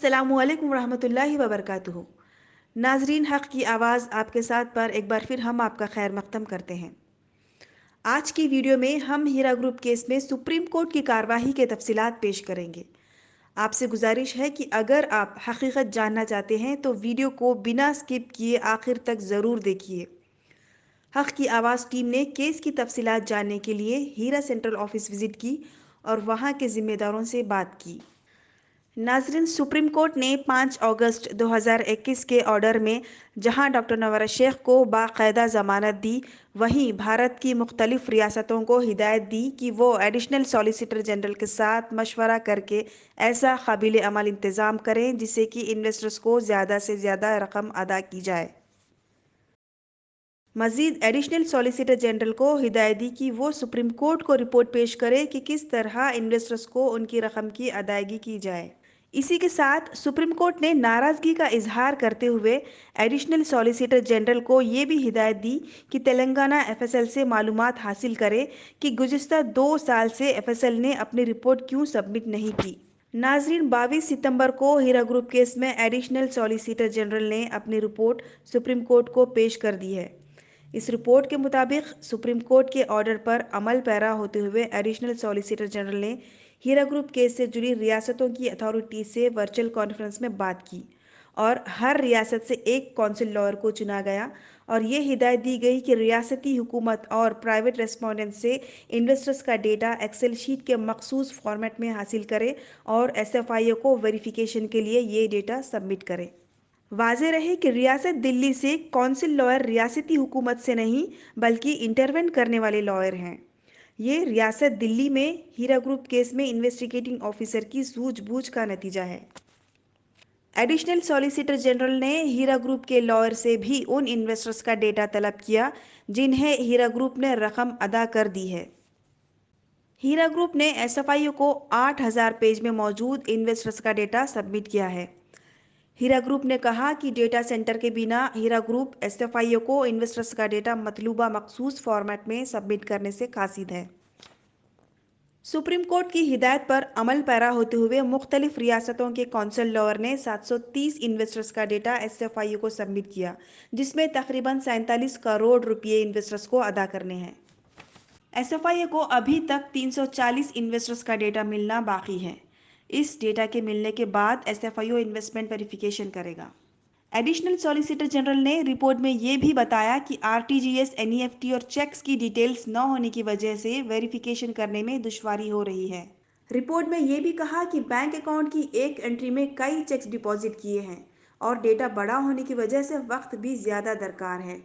अस्सलामुअलैकुम रहमतुल्लाहि व बरकातुहू। नाजरीन, हक़ की आवाज़ आपके साथ पर एक बार फिर हम आपका खैर मक़दम करते हैं। आज की वीडियो में हम हीरा ग्रुप केस में सुप्रीम कोर्ट की कार्रवाई के तफसीलात पेश करेंगे। आपसे गुजारिश है कि अगर आप हकीकत जानना चाहते हैं तो वीडियो को बिना स्किप किए आखिर तक ज़रूर देखिए। हक़ की आवाज़ टीम ने केस की तफसीलात जानने के लिए हीरा सेंट्रल ऑफिस विज़िट की और वहाँ के ज़िम्मेदारों से बात की। नाज़रीन, सुप्रीम कोर्ट ने 5 अगस्त 2021 के ऑर्डर में जहां डॉक्टर नवाज शेख को बाकायदा ज़मानत दी, वहीं भारत की मुख्तलिफ रियासतों को हिदायत दी कि वो एडिशनल सॉलिसिटर जनरल के साथ मशवरा करके ऐसा काबिल अमल इंतज़ाम करें जिससे कि इन्वेस्टर्स को ज़्यादा से ज़्यादा रकम अदा की जाए। मज़ीद एडिशनल सॉलिसिटर जनरल को हिदायत दी कि वो सुप्रीम कोर्ट को रिपोर्ट पेश करे कि किस तरह इन्वेस्टर्स को उनकी रकम की अदायगी की जाए। इसी के साथ सुप्रीम कोर्ट ने नाराज़गी का इजहार करते हुए एडिशनल सॉलिसिटर जनरल को ये भी हिदायत दी कि तेलंगाना एफएसएल से मालूमात हासिल करे कि गुज़िश्ता 2 साल से एफएसएल ने अपनी रिपोर्ट क्यों सबमिट नहीं की। नाजरीन, 22 सितंबर को हीरा ग्रुप केस में एडिशनल सॉलिसिटर जनरल ने अपनी रिपोर्ट सुप्रीम कोर्ट को पेश कर दी है। इस रिपोर्ट के मुताबिक सुप्रीम कोर्ट के ऑर्डर पर अमल पैरा होते हुए एडिशनल सॉलिसिटर जनरल ने हीरा ग्रुप केस से जुड़ी रियासतों की अथॉरिटी से वर्चुअल कॉन्फ्रेंस में बात की और हर रियासत से एक कौंसिल लॉयर को चुना गया और ये हिदायत दी गई कि रियासती हुकूमत और प्राइवेट रेस्पोंडेंट से इन्वेस्टर्स का डेटा एक्सेल शीट के मखसूस फॉर्मेट में हासिल करे और एसएफआईओ को वेरिफिकेशन के लिए ये डेटा सबमिट करे। वाज़ेह रहे कि रियासत दिल्ली से कौंसिल लॉयर रियासती हुकूमत से नहीं बल्कि इंटरवेंट करने वाले लॉयर हैं। ये रियासत दिल्ली में हीरा ग्रुप केस में इन्वेस्टिगेटिंग ऑफिसर की सूझबूझ का नतीजा है। एडिशनल सॉलिसिटर जनरल ने हीरा ग्रुप के लॉयर से भी उन इन्वेस्टर्स का डेटा तलब किया जिन्हें हीरा ग्रुप ने रकम अदा कर दी है। हीरा ग्रुप ने एसएफआईओ को 8000 पेज में मौजूद इन्वेस्टर्स का डेटा सबमिट किया है। हीरा ग्रुप ने कहा कि डेटा सेंटर के बिना हीरा ग्रुप एसएफआईओ को इन्वेस्टर्स का डेटा मतलूबा मखसूस फॉर्मेट में सबमिट करने से कासिद है। सुप्रीम कोर्ट की हिदायत पर अमल पैरा होते हुए मुख्तलिफ रियासतों के कौंसिल लॉयर ने 730 इन्वेस्टर्स का डेटा एसएफआईओ को सबमिट किया, जिसमें तकरीबन 47 करोड़ रुपये इन्वेस्टर्स को अदा करने हैं। एसएफआईओ को अभी तक 340 इन्वेस्टर्स का डेटा मिलना बाकी है। इस डेटा के मिलने के बाद एसएफआईओ इन्वेस्टमेंट वेरिफिकेशन करेगा। एडिशनल सॉलिसिटर जनरल ने रिपोर्ट में ये भी बताया कि आरटीजीएस, एनईएफटी और चेक्स की डिटेल्स न होने की वजह से वेरिफिकेशन करने में दुश्वारी हो रही है। रिपोर्ट में ये भी कहा कि बैंक अकाउंट की एक एंट्री में कई चेक्स डिपॉजिट किए हैं और डेटा बड़ा होने की वजह से वक्त भी ज़्यादा दरकार है।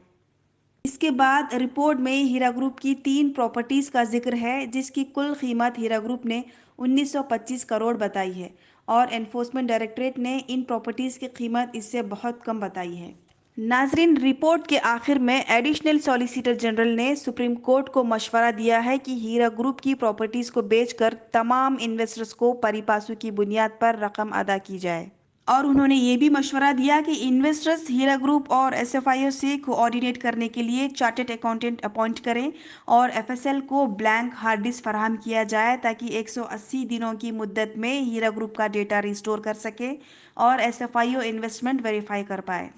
इसके बाद रिपोर्ट में हीरा ग्रुप की 3 प्रॉपर्टीज़ का जिक्र है जिसकी कुल कीमत हीरा ग्रुप ने 1925 करोड़ बताई है और एनफोर्समेंट डायरेक्टरेट ने इन प्रॉपर्टीज़ की कीमत इससे बहुत कम बताई है। नाजरीन, रिपोर्ट के आखिर में एडिशनल सॉलिसिटर जनरल ने सुप्रीम कोर्ट को मशवरा दिया है कि हीरा ग्रुप की प्रॉपर्टीज़ को बेचकर तमाम इन्वेस्टर्स को परिपासु की बुनियाद पर रकम अदा की जाए और उन्होंने ये भी मशवरा दिया कि इन्वेस्टर्स हीरा ग्रुप और एसएफआईओ से कोऑर्डिनेट करने के लिए चार्टर्ड अकाउंटेंट अपॉइंट करें और एफएसएल को ब्लैंक हार्ड डिस्क फराहम किया जाए ताकि 180 दिनों की मुद्दत में हीरा ग्रुप का डेटा रिस्टोर कर सके और एसएफआईओ इन्वेस्टमेंट वेरीफाई कर पाए।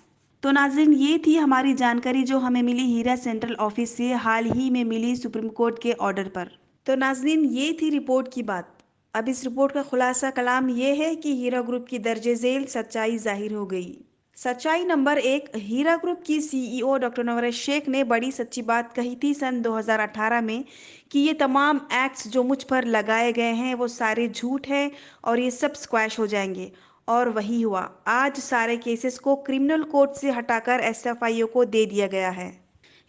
तो नाज़रीन, ये थी हमारी जानकारी जो हमें मिली हीरा सेंट्रल ऑफिस से हाल ही में मिली सुप्रीम कोर्ट के ऑर्डर पर। तो नाज़रीन, ये थी रिपोर्ट की बात। अब इस रिपोर्ट का खुलासा कलाम ये है कि हीरा ग्रुप की दर्जे झेल सच्चाई जाहिर हो गई। सच्चाई नंबर 1, हीरा ग्रुप की सीईओ डॉक्टर नवाज शेख ने बड़ी सच्ची बात कही थी सन 2018 में कि ये तमाम एक्ट्स जो मुझ पर लगाए गए हैं वो सारे झूठ हैं और ये सब स्क्वैश हो जाएंगे, और वही हुआ। आज सारे केसेस को क्रिमिनल कोर्ट से हटाकर एसएफआईओ को दे दिया गया है।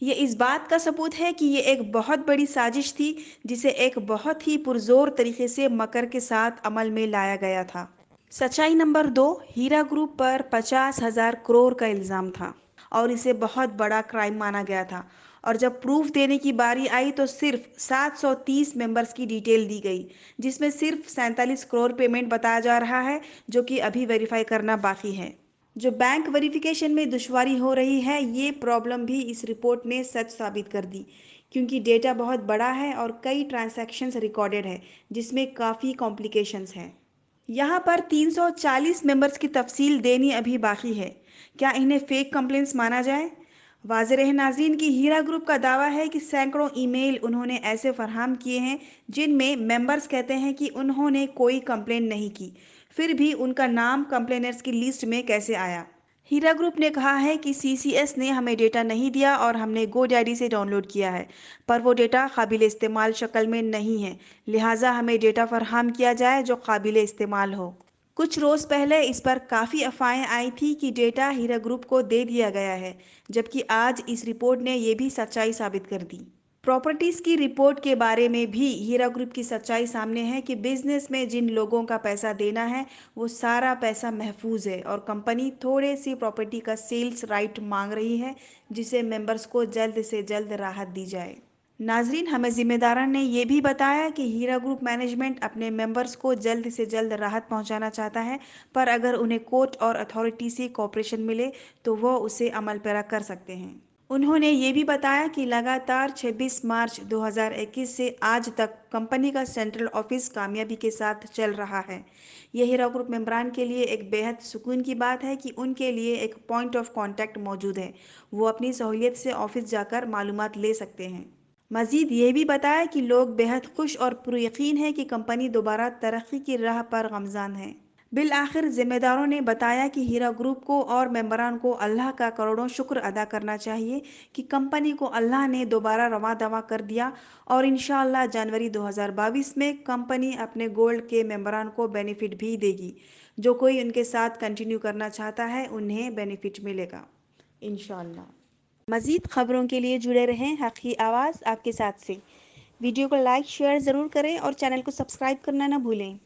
ये इस बात का सबूत है कि ये एक बहुत बड़ी साजिश थी जिसे एक बहुत ही पुरजोर तरीके से मकर के साथ अमल में लाया गया था। सच्चाई नंबर 2, हीरा ग्रुप पर 50,000 करोड़ का इल्ज़ाम था और इसे बहुत बड़ा क्राइम माना गया था, और जब प्रूफ देने की बारी आई तो सिर्फ 730 मेंबर्स की डिटेल दी गई जिसमें सिर्फ 47 करोड़ पेमेंट बताया जा रहा है जो कि अभी वेरीफाई करना बाकी है। जो बैंक वेरिफिकेशन में दुश्वारी हो रही है, ये प्रॉब्लम भी इस रिपोर्ट ने सच साबित कर दी क्योंकि डेटा बहुत बड़ा है और कई ट्रांजैक्शंस रिकॉर्डेड है जिसमें काफ़ी कॉम्प्लिकेशंस हैं। यहाँ पर 340 मेंबर्स की तफसील देनी अभी बाकी है। क्या इन्हें फेक कंप्लेंट्स माना जाए? वाज़ेह रहे नाज़रीन कि हीरा ग्रुप का दावा है कि सैकड़ों ईमेल उन्होंने ऐसे फराहम किए हैं जिनमें मेंबर्स कहते हैं कि उन्होंने कोई कंप्लेंट नहीं की, फिर भी उनका नाम कंप्लेनर्स की लिस्ट में कैसे आया? हीरा ग्रुप ने कहा है कि सीसीएस ने हमें डेटा नहीं दिया और हमने GoDaddy से डाउनलोड किया है, पर वो डेटा काबिल इस्तेमाल शक्ल में नहीं है, लिहाजा हमें डेटा फराहम किया जाए जो काबिल इस्तेमाल हो। कुछ रोज़ पहले इस पर काफ़ी अफवाहें आई थी कि डेटा हीरा ग्रुप को दे दिया गया है, जबकि आज इस रिपोर्ट ने ये भी सच्चाई साबित कर दी। प्रॉपर्टीज की रिपोर्ट के बारे में भी हीरा ग्रुप की सच्चाई सामने है कि बिजनेस में जिन लोगों का पैसा देना है वो सारा पैसा महफूज है और कंपनी थोड़े सी प्रॉपर्टी का सेल्स राइट मांग रही है जिसे मेंबर्स को जल्द से जल्द राहत दी जाए। नाजरीन, हमें जिम्मेदारान ने यह भी बताया कि हीरा ग्रुप मैनेजमेंट अपने मेंबर्स को जल्द से जल्द राहत पहुंचाना चाहता है, पर अगर उन्हें कोर्ट और अथॉरिटी से कोऑपरेशन मिले तो वो उसे अमल पैरा कर सकते हैं। उन्होंने ये भी बताया कि लगातार 26 मार्च 2021 से आज तक कंपनी का सेंट्रल ऑफिस कामयाबी के साथ चल रहा है। यह हीरा ग्रुप मेंबरान के लिए एक बेहद सुकून की बात है कि उनके लिए एक पॉइंट ऑफ कांटेक्ट मौजूद है। वो अपनी सहूलियत से ऑफिस जाकर मालूमात ले सकते हैं। मजीद ये भी बताया कि लोग बेहद खुश और पुरयकीन हैं कि कंपनी दोबारा तरक्की की राह पर गमज़ान है। बिल आखिर जिम्मेदारों ने बताया कि हीरा ग्रुप को और मेंबरान को अल्लाह का करोड़ों शुक्र अदा करना चाहिए कि कंपनी को अल्लाह ने दोबारा रवा दवा कर दिया और इंशाअल्लाह जनवरी 2022 में कंपनी अपने गोल्ड के मेंबरान को बेनिफिट भी देगी। जो कोई उनके साथ कंटिन्यू करना चाहता है उन्हें बेनिफिट मिलेगा इंशाअल्लाह। मज़ीद ख़बरों के लिए जुड़े रहें हक़ की आवाज़ आपके साथ से। वीडियो को लाइक शेयर ज़रूर करें और चैनल को सब्सक्राइब करना ना भूलें।